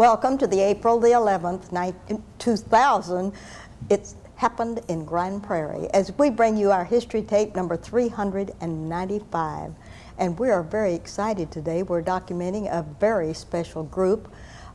Welcome to the April the 11th, 2000. It's happened in Grand Prairie as we bring you our history tape number 395. And we are very excited today. We're documenting a very special group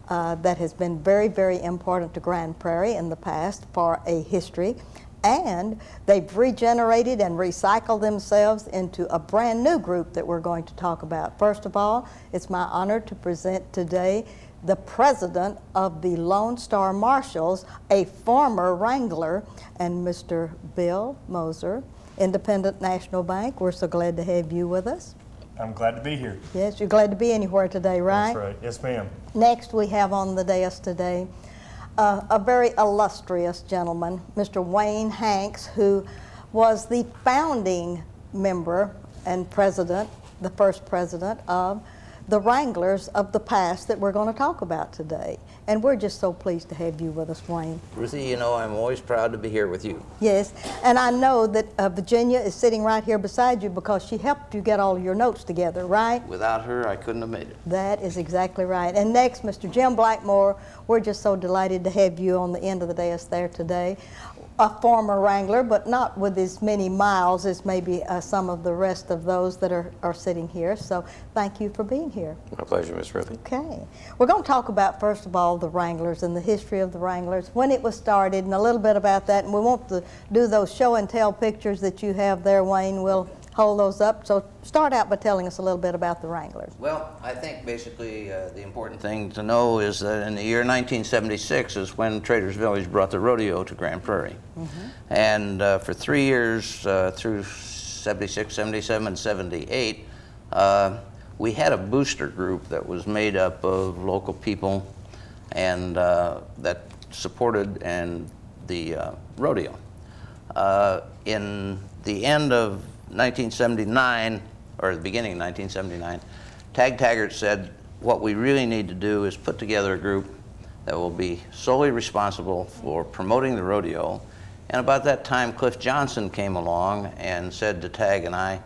that has been very, very important to Grand Prairie in the past for a history. And they've regenerated and recycled themselves into a brand new group that we're going to talk about. First of all, it's my honor to present today the president of the Lone Star Marshals, a former Wrangler, and Mr. Bill Moser, Independent National Bank. We're so glad to have you with us. I'm glad to be here. Yes, you're glad to be anywhere today, right? That's right. Yes, ma'am. Next, we have on the dais today a very illustrious gentleman, Mr. Wayne Hanks, who was the founding member and president, the first president of the Wranglers of the past that we're going to talk about today. And we're just so pleased to have you with us, Wayne. Ruthie, you know I'm always proud to be here with you. Yes, and I know that Virginia is sitting right here beside you because she helped you get all your notes together, right? Without her, I couldn't have made it. That is exactly right. And next, Mr. Jim Blackmore, we're just so delighted to have you on the end of the dais there today. A former Wrangler, but not with as many miles as maybe some of the rest of those that are sitting here. So thank you for being here. My pleasure, Miss Ruthie. Okay. We're going to talk about, first of all, the Wranglers and the history of the Wranglers, when it was started, and a little bit about that. And we want to do those show and tell pictures that you have there, Wayne. We'll hold those up. So start out by telling us a little bit about the Wranglers. Well, I think basically the important thing to know is that in the year 1976 is when Traders Village brought the rodeo to Grand Prairie. Mm-hmm. And for 3 years, through 76, 77, and 78, we had a booster group that was made up of local people and that supported the rodeo. In the end of 1979, or the beginning of 1979, Tag Taggart said, what we really need to do is put together a group that will be solely responsible for promoting the rodeo. And about that time, Cliff Johnson came along and said to Tag and I,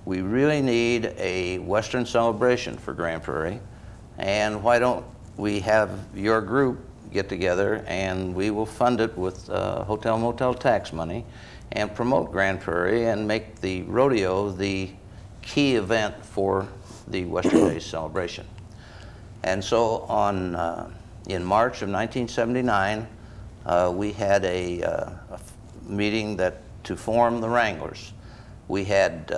we really need a Western celebration for Grand Prairie, and why don't we have your group get together and we will fund it with hotel motel tax money and promote Grand Prairie and make the rodeo the key event for the Western Days celebration. And so in March of 1979, we had a meeting to form the Wranglers. We had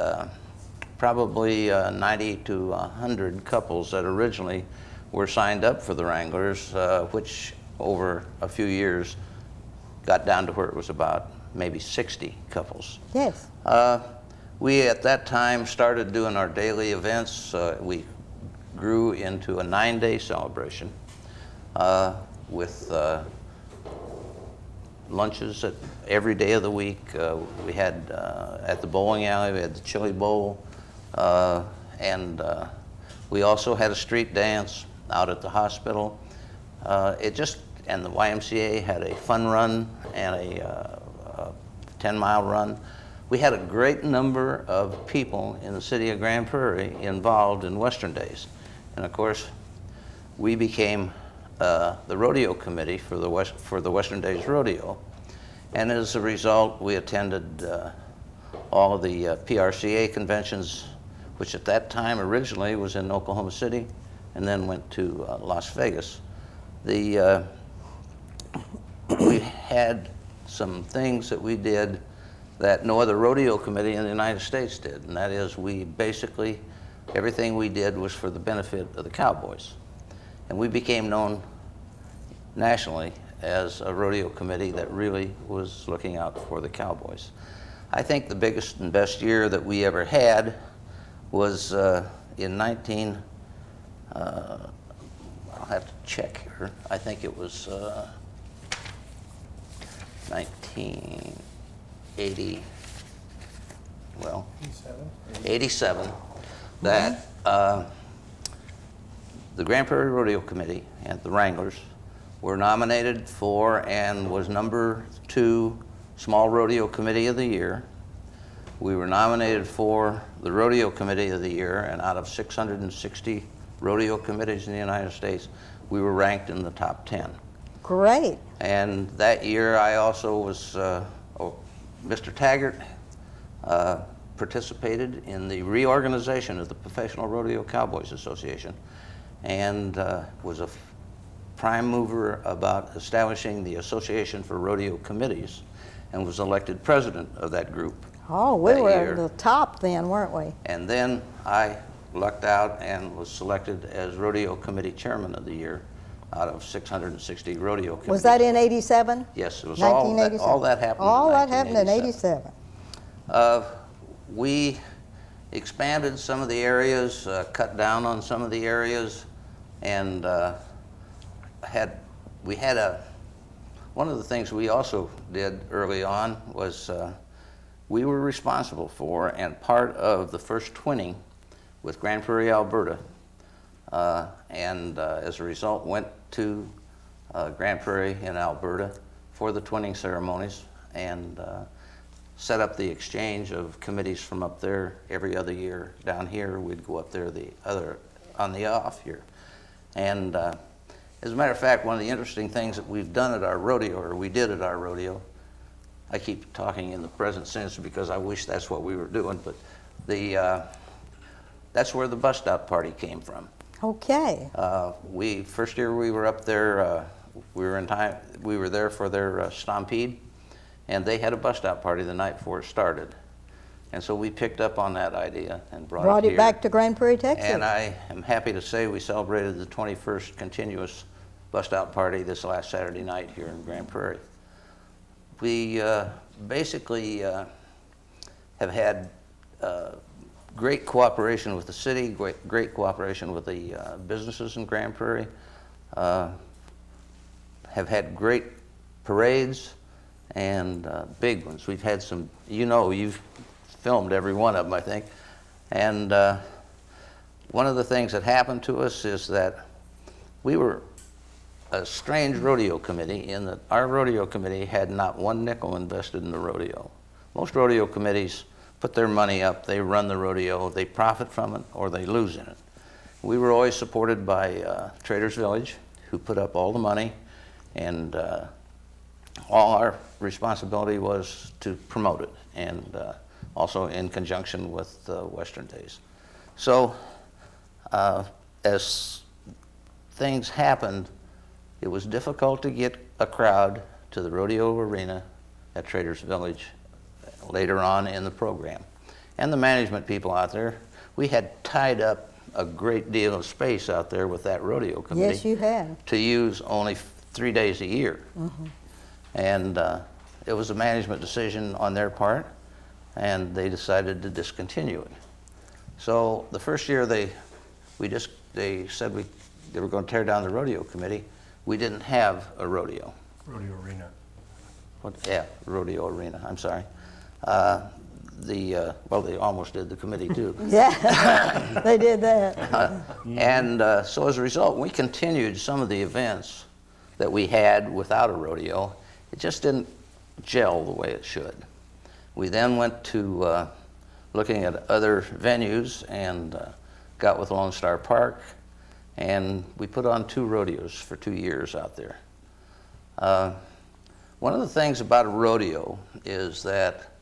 probably 90 to 100 couples that originally were signed up for the Wranglers, which over a few years got down to where it was about maybe 60 couples. Yes. We at that time started doing our daily events. We grew into a 9-day celebration with lunches at every day of the week. We had at the bowling alley, we had the chili bowl, and we also had a street dance out at the hospital. And the YMCA had a fun run and a 10-mile run. We had a great number of people in the city of Grand Prairie involved in Western Days. And of course, we became the rodeo committee for the Western Days Rodeo. And as a result, we attended all of the PRCA conventions, which at that time originally was in Oklahoma City and then went to Las Vegas. We had some things that we did that no other rodeo committee in the United States did, and that is everything we did was for the benefit of the cowboys. And we became known nationally as a rodeo committee that really was looking out for the cowboys. I think the biggest and best year that we ever had was in I'll have to check here. I think it was 1980, 87, that the Grand Prairie Rodeo Committee and the Wranglers were nominated for and was #2 Small Rodeo Committee of the Year. We were nominated for the Rodeo Committee of the Year, and out of 660 rodeo committees in the United States, we were ranked in the top 10. Great. And that year I also was, Mr. Taggart participated in the reorganization of the Professional Rodeo Cowboys Association and was a prime mover about establishing the Association for Rodeo Committees and was elected president of that group. Oh, we that were year. at the top then, weren't we? And then I lucked out and was selected as Rodeo Committee Chairman of the Year out of 660 rodeo committees. Was that in 87? Yes, it was 1987. all that happened All in that happened in 1987. 87. We expanded some of the areas, cut down on some of the areas, and one of the things we also did early on was we were responsible for and part of the first twinning with Grand Prairie, Alberta, and as a result went to Grand Prairie in Alberta for the twinning ceremonies and set up the exchange of committees from up there every other year. Down here, we'd go up there on the off year. And as a matter of fact, one of the interesting things that we've done at our rodeo, or we did at our rodeo, I keep talking in the present sense because I wish that's what we were doing, but that's where the bust-out party came from. Okay. First year we were up there, we were there for their stampede, and they had a bust-out party the night before it started. And so we picked up on that idea and brought it here. back to Grand Prairie, Texas. And I am happy to say we celebrated the 21st continuous bust-out party this last Saturday night here in Grand Prairie. We basically have had great cooperation with the city, great cooperation with the businesses in Grand Prairie, have had great parades and big ones. We've had some, you've filmed every one of them, I think. And one of the things that happened to us is that we were a strange rodeo committee in that our rodeo committee had not one nickel invested in the rodeo. Most rodeo committees put their money up, they run the rodeo, they profit from it or they lose in it. We were always supported by Traders Village, who put up all the money, and all our responsibility was to promote it, and also in conjunction with Western Days. So as things happened, it was difficult to get a crowd to the rodeo arena at Traders Village later on in the program. And the management people out there, we had tied up a great deal of space out there with that rodeo committee. Yes, you had. To use only 3 days a year. Mm-hmm. And it was a management decision on their part, and they decided to discontinue it. So the first year they said they were going to tear down the rodeo committee. We didn't have a rodeo. Rodeo arena. Rodeo arena, I'm sorry. They almost did the committee too. Yeah, they did that. And so as a result, we continued some of the events that we had without a rodeo. It just didn't gel the way it should. We then went to looking at other venues and got with Lone Star Park, and we put on 2 rodeos for 2 years out there. One of the things about a rodeo is that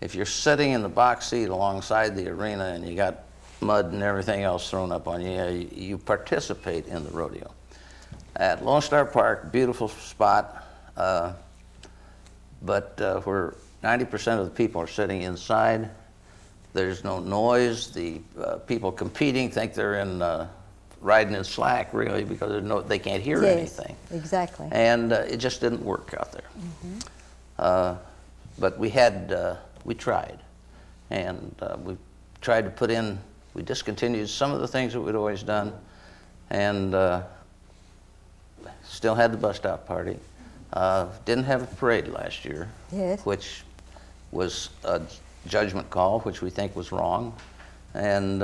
if you're sitting in the box seat alongside the arena and you got mud and everything else thrown up on you, you participate in the rodeo. At Lone Star Park, beautiful spot, but where 90% of the people are sitting inside, there's no noise. The people competing think they're riding in slack, really, because they can't hear anything. Exactly. And it just didn't work out there. Mm-hmm. But we tried. And we tried to we discontinued some of the things that we'd always done, and still had the bust-out party. Didn't have a parade last year, yes, which was a judgment call, which we think was wrong. And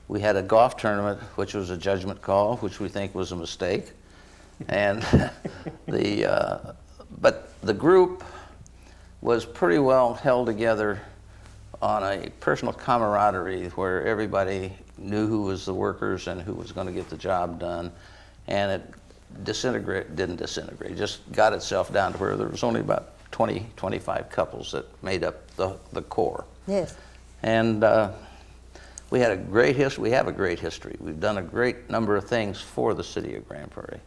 we had a golf tournament, which was a judgment call, which we think was a mistake. And but the group was pretty well held together on a personal camaraderie where everybody knew who was the workers and who was going to get the job done. and it didn't disintegrate, it just got itself down to where there was only about 20, 25 couples that made up the core. Yes. And we had a great history. We have a great history. We've done a great number of things for the city of Grand Prairie.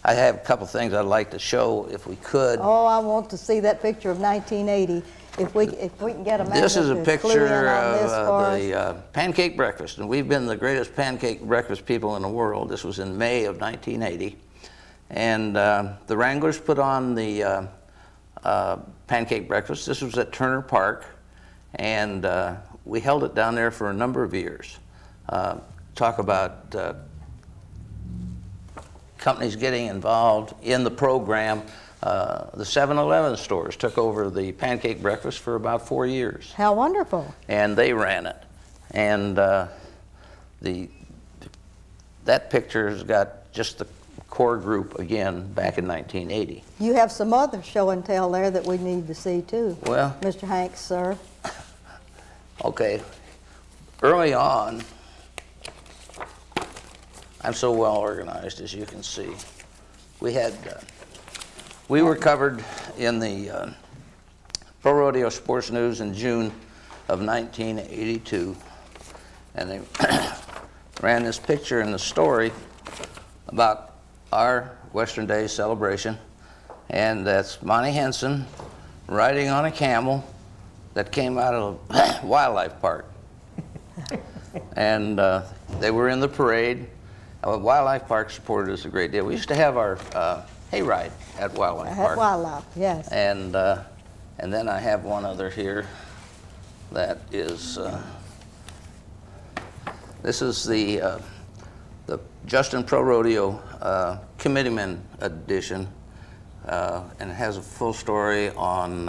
I have a couple things I'd like to show if we could. Oh, I want to see that picture of 1980. If we can get a man This is a to clue in picture on this for of us. the pancake breakfast, and we've been the greatest pancake breakfast people in the world. This was in May of 1980, and the Wranglers put on the pancake breakfast. This was at Turner Park, and we held it down there for a number of years. Talk about companies getting involved in the program. The 7-Eleven stores took over the pancake breakfast for about 4 years. How wonderful. And they ran it. And that picture's got just the core group again back in 1980. You have some other show and tell there that we need to see too. Well, Mr. Hanks, sir. okay. Early on, I'm so well organized, as you can see. We were covered in the Pro Rodeo Sports News in June of 1982, and they ran this picture in the story about our Western Days celebration, and that's Monty Henson riding on a camel that came out of a wildlife park. And they were in the parade. Wildlife Park supported us a great deal. We used to have our hayride at Wildlife Park. At Wildlife, yes. And then I have one other here that is, this is the Justin Pro Rodeo Committeeman edition, and it has a full story on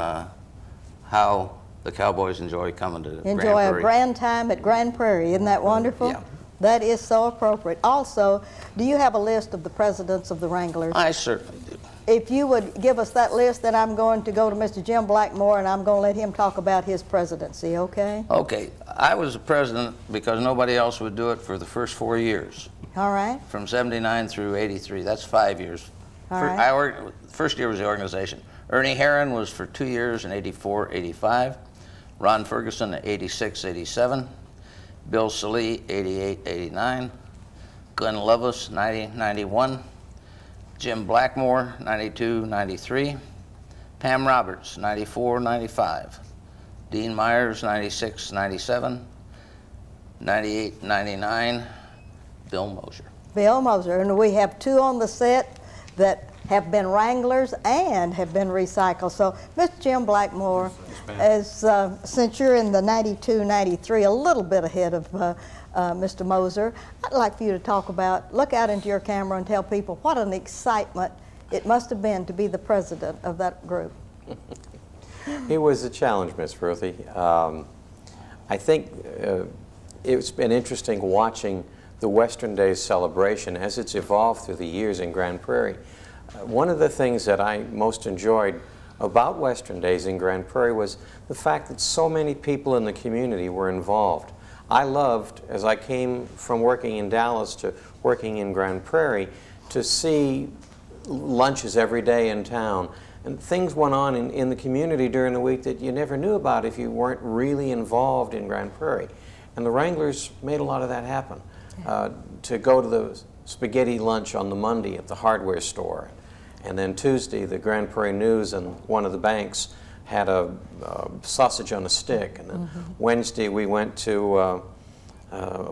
how the Cowboys enjoy coming to Grand Enjoy a Prairie. grand time at Grand Prairie. Isn't that wonderful? Yeah. That is so appropriate. Also, do you have a list of the presidents of the Wranglers? I certainly do. If you would give us that list, then I'm going to go to Mr. Jim Blackmore and I'm going to let him talk about his presidency, okay? Okay, I was the president because nobody else would do it for the first 4 years, All right. from 79 through 83. That's 5 years. All right. First year was the organization. Ernie Herron was for 2 years in 84, 85. Ron Ferguson at 86, 87. Bill Salee, 88, 89. Glenn Loveless, 90, 91. Jim Blackmore, 92, 93. Pam Roberts, 94, 95. Dean Myers, 96, 97. 98, 99. Bill Mosier. Bill Moser. And we have two on the set that have been Wranglers and have been recycled. So, Mr. Jim Blackmore, since you're in the 92, 93, a little bit ahead of Mr. Moser, I'd like for you to look out into your camera and tell people what an excitement it must have been to be the president of that group. It was a challenge, Miss Ruthie. I think it's been interesting watching the Western Days celebration as it's evolved through the years in Grand Prairie. One of the things that I most enjoyed about Western Days in Grand Prairie was the fact that so many people in the community were involved. I loved, as I came from working in Dallas to working in Grand Prairie, to see lunches every day in town. And things went on in the community during the week that you never knew about if you weren't really involved in Grand Prairie. And the Wranglers made a lot of that happen. To go to the spaghetti lunch on the Monday at the hardware store. And then Tuesday, the Grand Prairie News and one of the banks had a sausage on a stick. And then Wednesday, we went to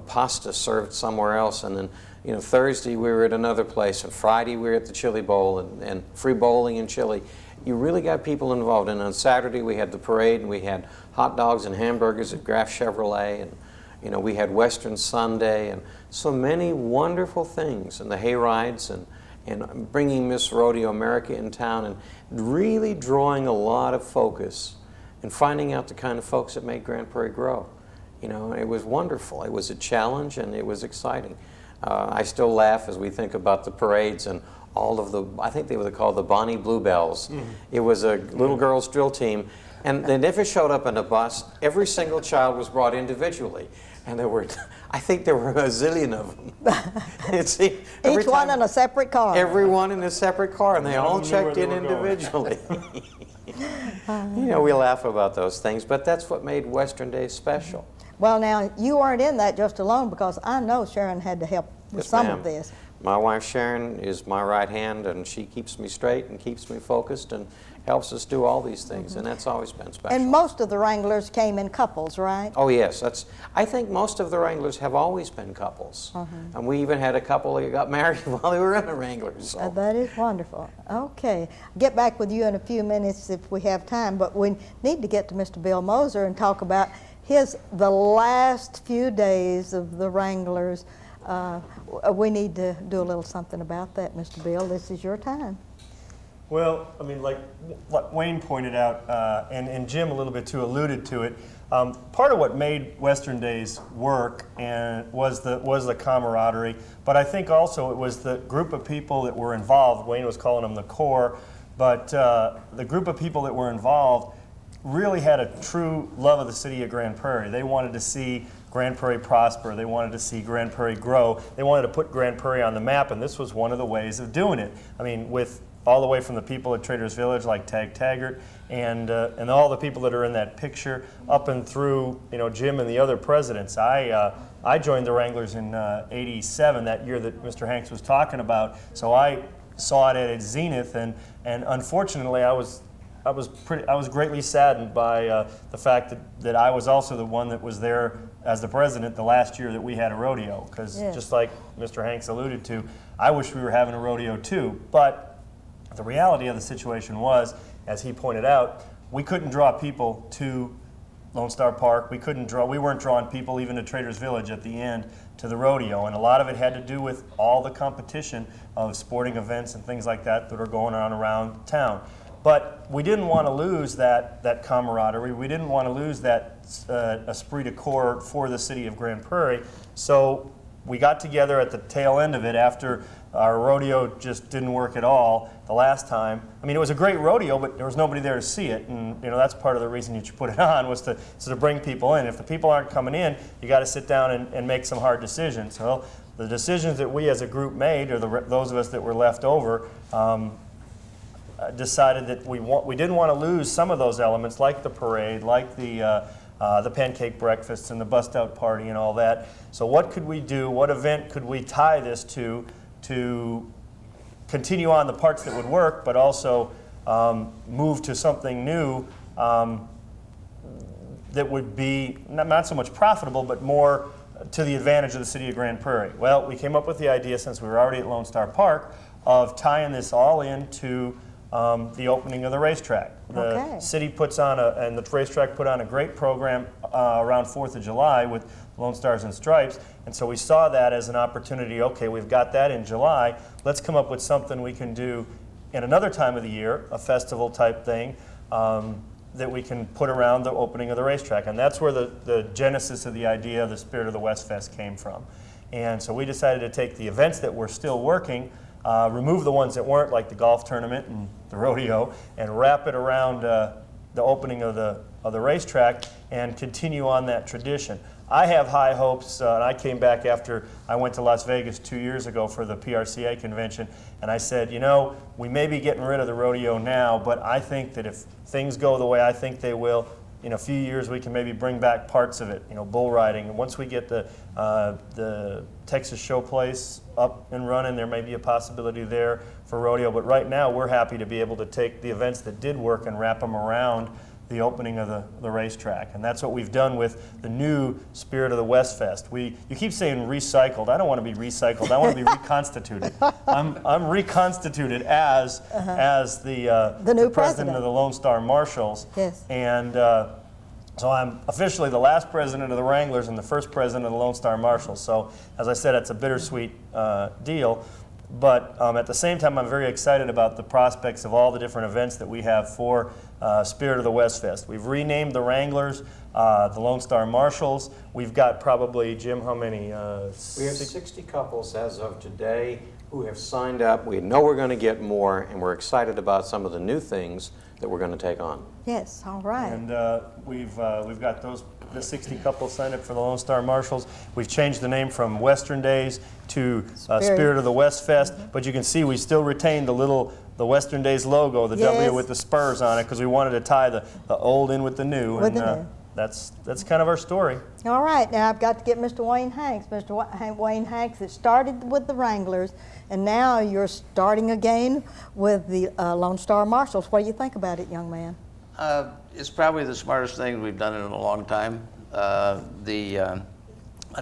pasta served somewhere else. And then, Thursday, we were at another place. And Friday, we were at the Chili Bowl and free bowling and chili. You really got people involved. And on Saturday, we had the parade, and we had hot dogs and hamburgers at Graf Chevrolet. And we had Western Sunday and so many wonderful things, and the hay rides and bringing Miss Rodeo America in town and really drawing a lot of focus and finding out the kind of folks that made Grand Prairie grow. It was wonderful. It was a challenge and it was exciting. I still laugh as we think about the parades and all of I think they were called the Bonnie Bluebells. It was a little girls drill team. And they never showed up in a bus. Every single child was brought individually. And there were, I think there were a zillion of them. See, Each one in a separate car. Everyone in a separate car, and they None all of them knew where checked they in were going. individually. You know, we laugh about those things, but that's what made Western Days special. Well, now, you weren't in that just alone, because I know Sharon had to help with Yes, some ma'am. of this. My wife Sharon is my right hand, and she keeps me straight and keeps me focused and helps us do all these things, and that's always been special. And most of the Wranglers came in couples, right? Oh yes, I think most of the Wranglers have always been couples, and we even had a couple that got married while they were in the Wranglers. So. That is wonderful. Okay. Get back with you in a few minutes if we have time, but we need to get to Mr. Bill Moser and talk about the last few days of the Wranglers. We need to do a little something about that, Mr. Bill. This is your time. Well, I mean, like Wayne pointed out, and Jim a little bit too alluded to it, part of what made Western Days work and was the camaraderie, but I think also it was the group of people that were involved. Wayne was calling them the core, but the group of people that were involved really had a true love of the city of Grand Prairie. They wanted to see Grand Prairie prosper. They wanted to see Grand Prairie grow. They wanted to put Grand Prairie on the map, and this was one of the ways of doing it. I mean, with all the way from the people at Traders Village like Tag Taggart and all the people that are in that picture up and through, you know, Jim and the other presidents. I joined the Wranglers in '87, that year that Mr. Hanks was talking about. So I saw it at its zenith, and unfortunately I was greatly saddened by the fact that I was also the one that was there as the president the last year that we had a rodeo. Because just like Mr. Hanks alluded to, I wish we were having a rodeo too. But the reality of the situation was, as he pointed out, we couldn't draw people to Lone Star Park. We weren't drawing people even to Traders Village at the end to the rodeo, and a lot of it had to do with all the competition of sporting events and things like that that are going on around town. But we didn't want to lose that camaraderie. We didn't want to lose that esprit de corps for the city of Grand Prairie. So we got together at the tail end of it after our rodeo just didn't work at all the last time. I mean, it was a great rodeo, but there was nobody there to see it, and you know that's part of the reason you should put it on, was to bring people in. If the people aren't coming in, you got to sit down and make some hard decisions. So the decisions that we as a group made, or those of us that were left over, decided that we didn't want to lose some of those elements, like the parade, like the pancake breakfasts and the bust-out party and all that. So what could we do? What event could we tie this to continue on the parts that would work, but also move to something new that would be not so much profitable, but more to the advantage of the city of Grand Prairie? Well, we came up with the idea, since we were already at Lone Star Park, of tying this all into the opening of the racetrack. The city puts on and the racetrack put on a great program around 4th of July with Lone Stars and Stripes, and so we saw that as an opportunity. Okay, we've got that in July. Let's come up with something we can do in another time of the year, a festival type thing, that we can put around the opening of the racetrack. And that's where the genesis of the idea of the Spirit of the West Fest came from. And so we decided to take the events that were still working, remove the ones that weren't, like the golf tournament and the rodeo, and wrap it around the opening of the racetrack and continue on that tradition. I have high hopes, and I came back after I went to Las Vegas 2 years ago for the PRCA convention, and I said, you know, we may be getting rid of the rodeo now, but I think that if things go the way I think they will, in a few years we can maybe bring back parts of it, you know, bull riding. And once we get the Texas Show Place up and running, there may be a possibility there for rodeo. But right now we're happy to be able to take the events that did work and wrap them around the opening of the racetrack. And that's what we've done with the new Spirit of the West Fest. You keep saying recycled. I don't want to be recycled. I want to be reconstituted. I'm reconstituted as the new president of the Lone Star Marshals. Yes. And so I'm officially the last president of the Wranglers and the first president of the Lone Star Marshals. So as I said, it's a bittersweet deal. But at the same time, I'm very excited about the prospects of all the different events that we have for Spirit of the West Fest. We've renamed the Wranglers the Lone Star Marshals. We've got probably, Jim, how many? We have 60 couples as of today who have signed up. We know we're going to get more, and we're excited about some of the new things that we're going to take on. Yes, all right. And we've got those the 60 couples signed up for the Lone Star Marshals. We've changed the name from Western Days to Spirit of the West Fest, but you can see we still retain the Western Days logo, the W Yes. with the spurs on it, because we wanted to tie the old in with the new. With the new. That's kind of our story. All right, now I've got to get Mr. Wayne Hanks. Mr. Wayne Hanks, it started with the Wranglers, and now you're starting again with the Lone Star Marshals. What do you think about it, young man? It's probably the smartest thing we've done in a long time. I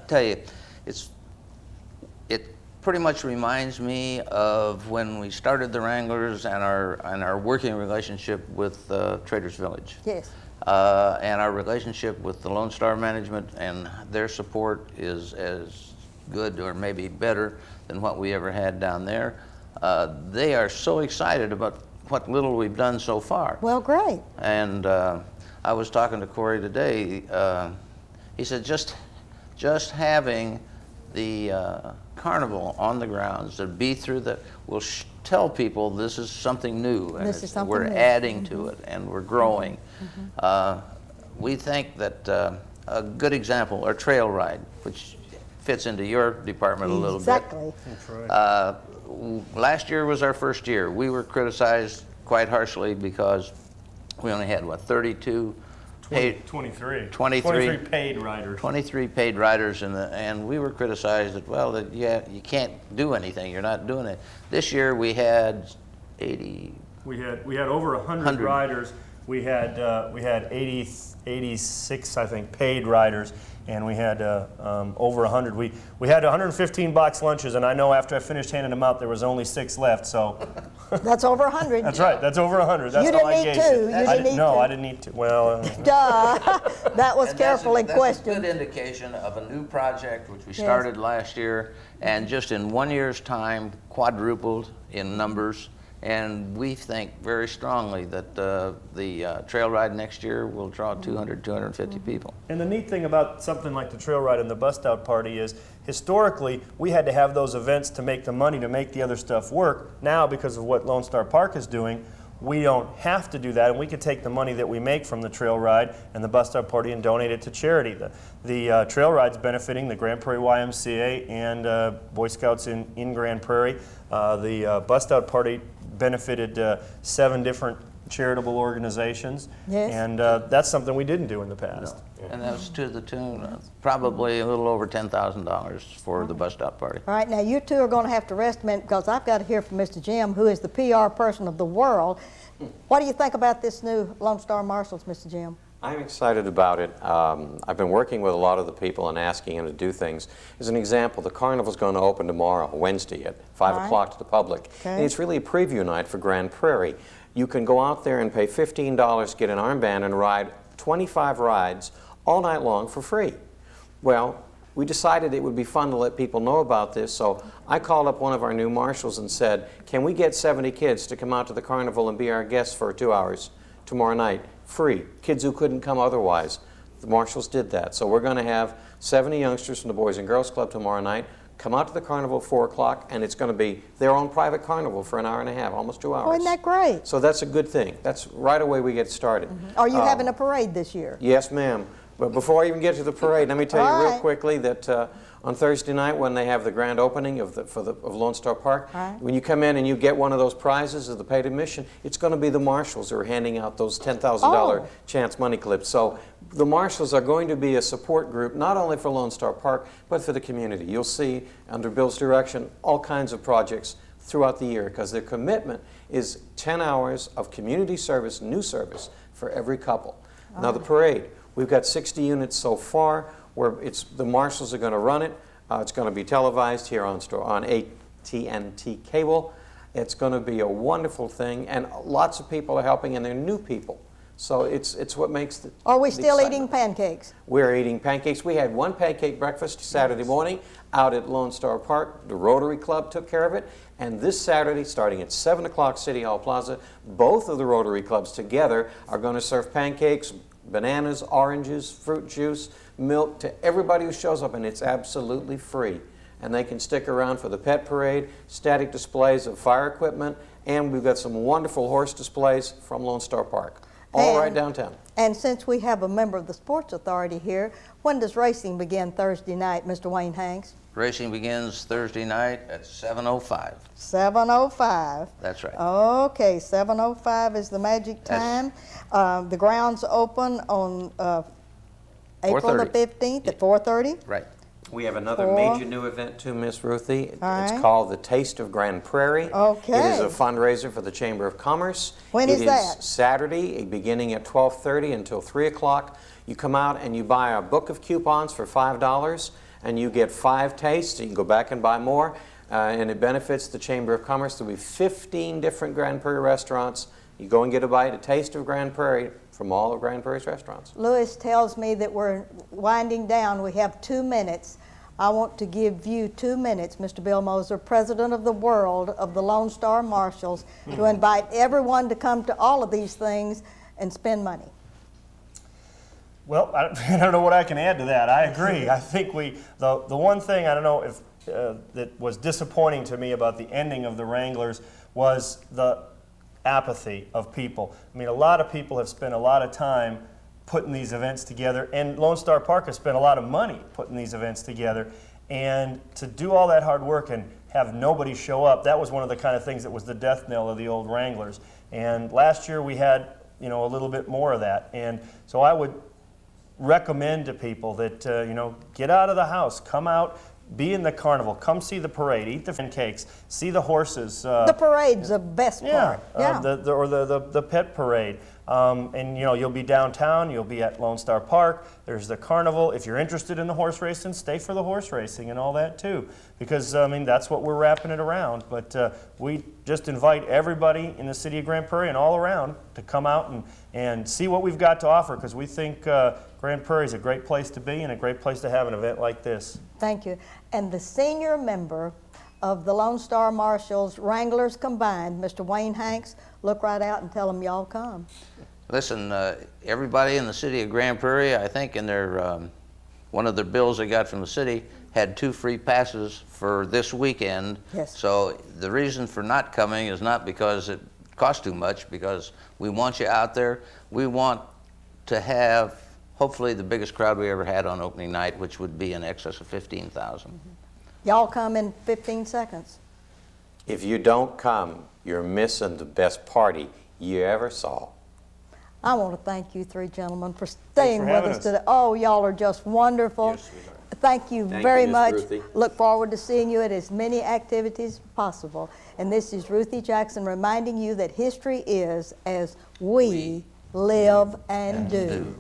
tell you, it pretty much reminds me of when we started the Wranglers and our working relationship with Traders Village. Yes. And our relationship with the Lone Star management and their support is as good or maybe better than what we ever had down there. They are so excited about what little we've done so far. Well, great. And I was talking to Corey today. He said just having the carnival on the grounds to be through the will tell people this is something new, and This is something we're new. adding to it and we're growing. We think that a good example, our trail ride, which fits into your department a little bit. Exactly. That's right. Last year was our first year. We were criticized quite harshly because we only had, 32 paid, 23. 23 paid riders. 23 paid riders, and we were criticized that, you can't do anything. You're not doing it. This year we had 80. We had over 100 riders. We had 86, I think, paid riders, and we had over 100. We had 115 box lunches, and I know after I finished handing them out, there was only 6 left. So That's over 100. that's right. That's over 100. That's You all didn't I eat gave two. you. You didn't eat No, two. I didn't eat two. Well, Duh. That was And carefully that's a questioned. good indication of a new project which we started last year, and just in 1 year's time quadrupled in numbers. And we think very strongly that the trail ride next year will draw 200, 250 people. and the neat thing about something like the trail ride and the bust out party is, historically, we had to have those events to make the money to make the other stuff work. Now, because of what Lone Star Park is doing, we don't have to do that, and we could take the money that we make from the trail ride and the bust out party and donate it to charity. The trail ride's benefiting the Grand Prairie YMCA and Boy Scouts in Grand Prairie. The bust out party benefited 7 different charitable organizations, Yes. and that's something we didn't do in the past. And that was to the tune of probably a little over $10,000 for the bus stop party. All right, now you two are going to have to rest a minute because I've got to hear from Mr. Jim, who is the PR person of the world. What do you think about this new Lone Star Marshals, Mr. Jim? I'm excited about it. I've been working with a lot of the people and asking them to do things. As an example, the carnival's going to open tomorrow, Wednesday, at 5 All o'clock to the public. Okay. And it's really a preview night for Grand Prairie. You can go out there and pay $15, get an armband, and ride 25 rides all night long for free. Well, we decided it would be fun to let people know about this, so I called up one of our new marshals and said, can we get 70 kids to come out to the carnival and be our guests for 2 hours tomorrow night? Free. Kids who couldn't come otherwise. The marshals did that. So we're going to have 70 youngsters from the Boys and Girls Club tomorrow night come out to the carnival at 4 o'clock, and it's going to be their own private carnival for an hour and a half, almost 2 hours. Oh, isn't that great? So that's a good thing. That's right away we get started. Are you having a parade this year? Yes, ma'am. But before I even get to the parade, let me tell you All real right. quickly that on Thursday night when they have the grand opening of Lone Star Park, All right. when you come in and you get one of those prizes of the paid admission, it's going to be the marshals who are handing out those $10,000 Oh. chance money clips. So the marshals are going to be a support group not only for Lone Star Park but for the community. You'll see under Bill's direction all kinds of projects throughout the year because their commitment is 10 hours of community service, new service for every couple. Now the parade. We've got 60 units so far where the marshals are going to run it. It's going to be televised here on AT&T cable. It's going to be a wonderful thing, and lots of people are helping, and they're new people. So it's what makes the Are we the still excitement. eating pancakes? We're eating pancakes. We had one pancake breakfast Saturday morning out at Lone Star Park. The Rotary Club took care of it. And this Saturday, starting at 7 o'clock, City Hall Plaza, both of the Rotary Clubs together are going to serve pancakes, bananas, oranges, fruit juice, milk to everybody who shows up, and it's absolutely free. And they can stick around for the pet parade, static displays of fire equipment, and we've got some wonderful horse displays from Lone Star Park. All right downtown. And since we have a member of the Sports Authority here, when does racing begin Thursday night, Mr. Wayne Hanks? Racing begins Thursday night at 7:05. 7:05. That's right. Okay, 7:05 is the magic time. The grounds open on April the 4:30. 15th at 4:30. Right. We have another 4. major new event too, Miss Ruthie. All It's right. called the Taste of Grand Prairie. Okay. It is a fundraiser for the Chamber of Commerce. When is that? It is Saturday, beginning at 12:30 until 3 o'clock. You come out and you buy a book of coupons for $5, and you get 5 tastes. You can go back and buy more, and it benefits the Chamber of Commerce. There will be 15 different Grand Prairie restaurants. You go and get a bite, a taste of Grand Prairie from all of Grand Prairie's restaurants. Lewis tells me that we're winding down. We have 2 minutes. I want to give you 2 minutes, Mr. Bill Moser, President of the World of the Lone Star Marshals, to invite everyone to come to all of these things and spend money. Well, I don't know what I can add to that. I agree. I think the one thing, I don't know if that was disappointing to me about the ending of the Wranglers was the apathy of people. I mean, a lot of people have spent a lot of time putting these events together, and Lone Star Park has spent a lot of money putting these events together, and to do all that hard work and have nobody show up, that was one of the kind of things that was the death knell of the old Wranglers. And last year we had, a little bit more of that, and so I would recommend to people that, get out of the house, come out, be in the carnival, come see the parade, eat the pancakes, see the horses. The parade's the best part. The pet parade. And you'll be downtown, you'll be at Lone Star Park, there's the carnival. If you're interested in the horse racing, stay for the horse racing and all that too. Because, that's what we're wrapping it around. But we just invite everybody in the city of Grand Prairie and all around to come out and see what we've got to offer, because we think Grand Prairie is a great place to be and a great place to have an event like this. Thank you. And the senior member of the Lone Star Marshals, Wranglers combined, Mr. Wayne Hanks, look right out and tell them y'all come. Listen, everybody in the city of Grand Prairie, I think in their one of their bills they got from the city had 2 free passes for this weekend. Yes. So the reason for not coming is not because it costs too much, because we want you out there. We want to have hopefully the biggest crowd we ever had on opening night, which would be in excess of 15,000. Y'all come in 15 seconds. If you don't come, you're missing the best party you ever saw. I want to thank you 3 gentlemen for staying for with having us us. today. Oh, y'all are just wonderful. Yes, sweetheart. Thank you Thank very you, Miss much. Ruthie. Look forward to seeing you at as many activities as possible. And this is Ruthie Jackson reminding you that history is as we live and do.